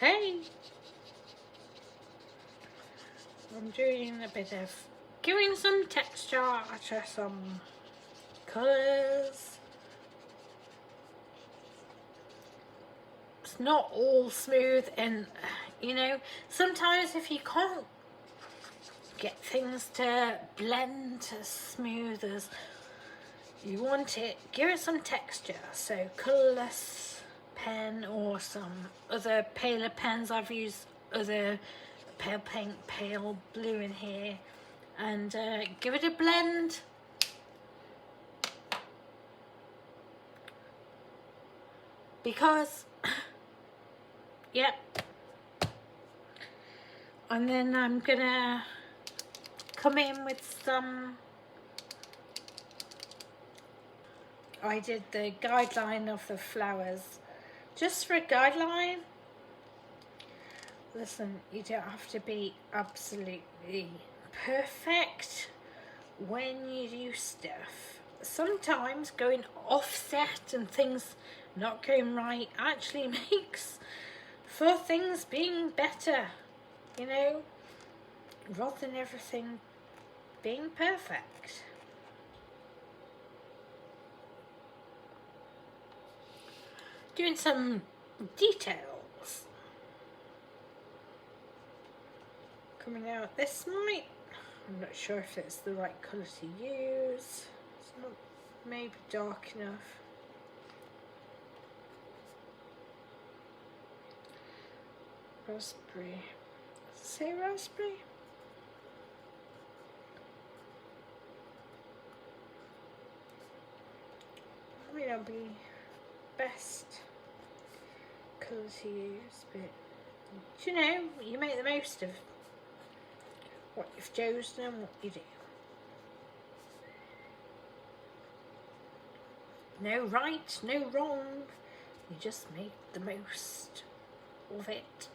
Hey, I'm doing a bit of giving some texture to some colours. It's not all smooth, and you know, sometimes if you can't get things to blend as smooth as you want it, give it some texture. So colourless pen or some other paler pens. I've used other pale pink, pale blue in here, and give it a blend. Because yep, and then I'm gonna come in with some, I did the guideline of the flowers just for a guideline. Listen, you don't have to be absolutely perfect when you do stuff. Sometimes going offset and things not going right actually makes for things being better, you know, rather than everything being perfect. Doing some details. Coming out this night. I'm not sure if it's the right colour to use. It's not maybe dark enough. Raspberry. Does it say raspberry? Might not be best colour to use, but you know, you make the most of what you've chosen and what you do. No right, no wrong. You just make the most of it.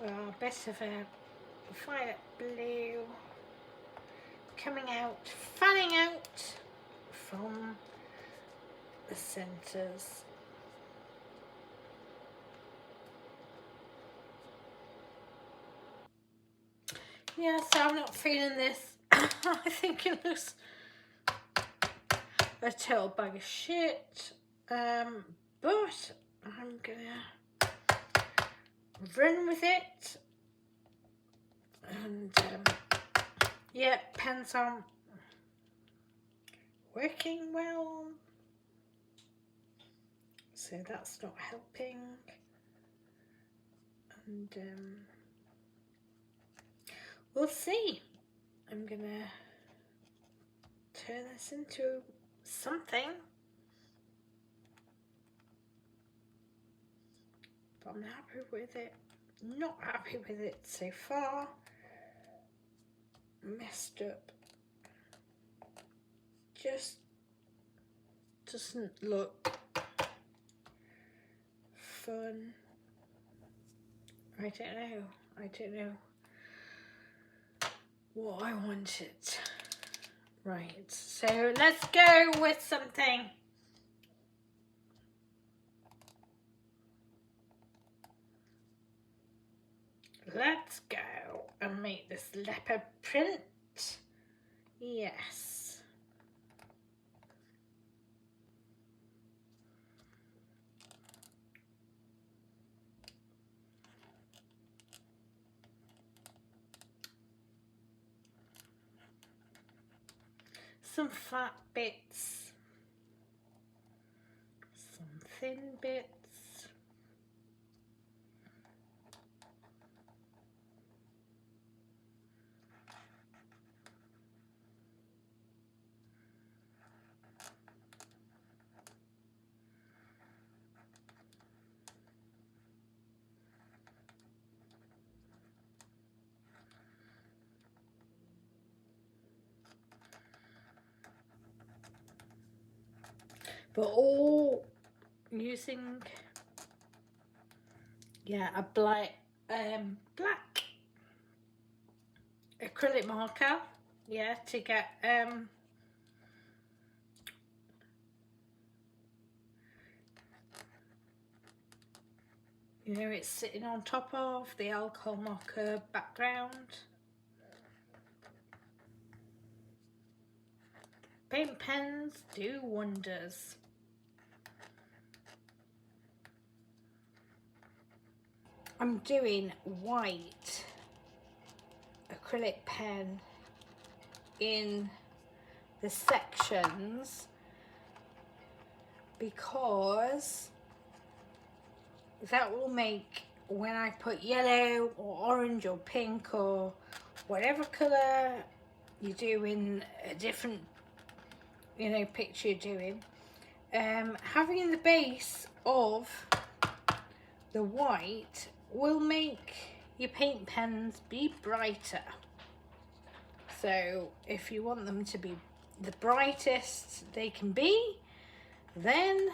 A bit of a violet blue coming out, fanning out from the centres. Yeah, so I'm not feeling this. I think it looks a total bag of shit. But I'm gonna run with it. And yeah, pens aren't working well, so that's not helping. And we'll see. I'm gonna turn this into something, but I'm happy with it. Not happy with it so far. Messed up. Just doesn't look fun. I don't know what I wanted. Right, so let's go with something. Let's go and make this leopard print. Yes. Some fat bits, some thin bits. But all using, yeah, a black acrylic marker, yeah, to get You know, it's sitting on top of the alcohol marker background. Paint pens do wonders. I'm doing white acrylic pen in the sections because that will make, when I put yellow or orange or pink or whatever colour you do in a different, you know, picture you're doing, having the base of the white will make your paint pens be brighter. So if you want them to be the brightest they can be, then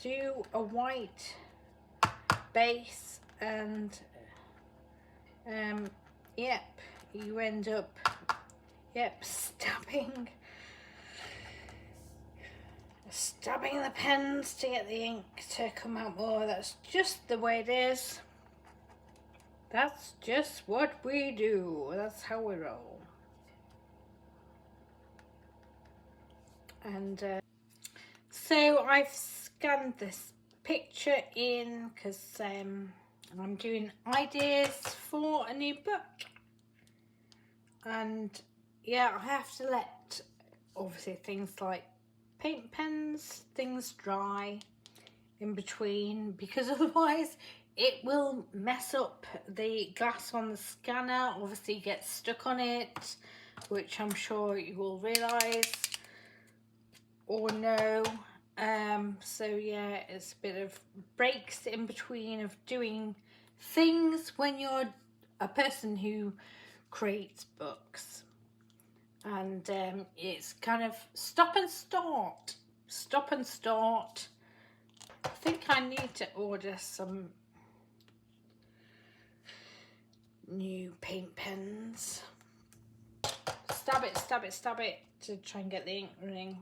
do a white base, and yep, you end up stabbing the pens to get the ink to come out more. That's just the way it is. That's just what we do. That's how we roll. And so I've scanned this picture in because I'm doing ideas for a new book. And yeah, I have to let obviously things like paint pens, things dry in between, because otherwise it will mess up the glass on the scanner, obviously get stuck on it, which I'm sure you will realise or know. So yeah, it's a bit of breaks in between of doing things when you're a person who creates books. And it's kind of stop and start. I think I need to order some new paint pens. Stab it to try and get the ink running.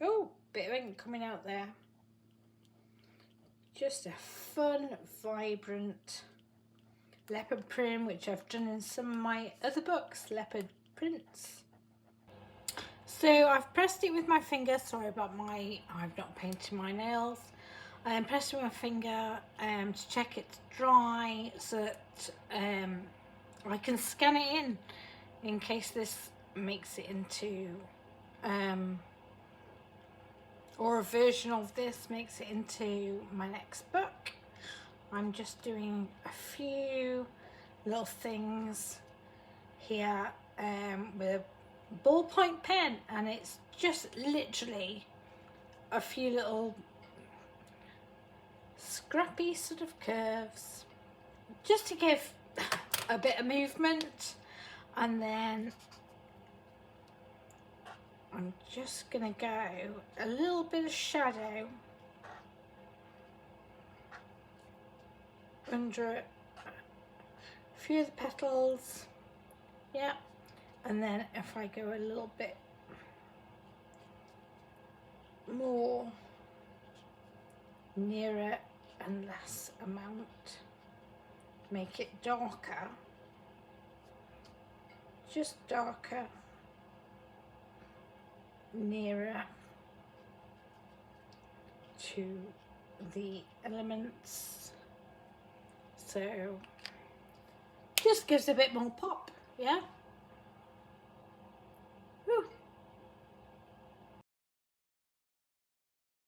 Oh, bit of ink coming out there. Just a fun, vibrant leopard print, which I've done in some of my other books, leopard prints. So I've pressed it with my finger. Sorry about I've not painted my nails. I pressed it with my finger to check it's dry, so that I can scan it in case this makes it into or a version of this makes it into my next book. I'm just doing a few little things here with a ballpoint pen, and it's just literally a few little scrappy sort of curves just to give a bit of movement. And then I'm just gonna go a little bit of shadow under a few of the petals, yeah. And then if I go a little bit more nearer and less amount, make it darker, just darker, nearer to the elements, so just gives a bit more pop, yeah.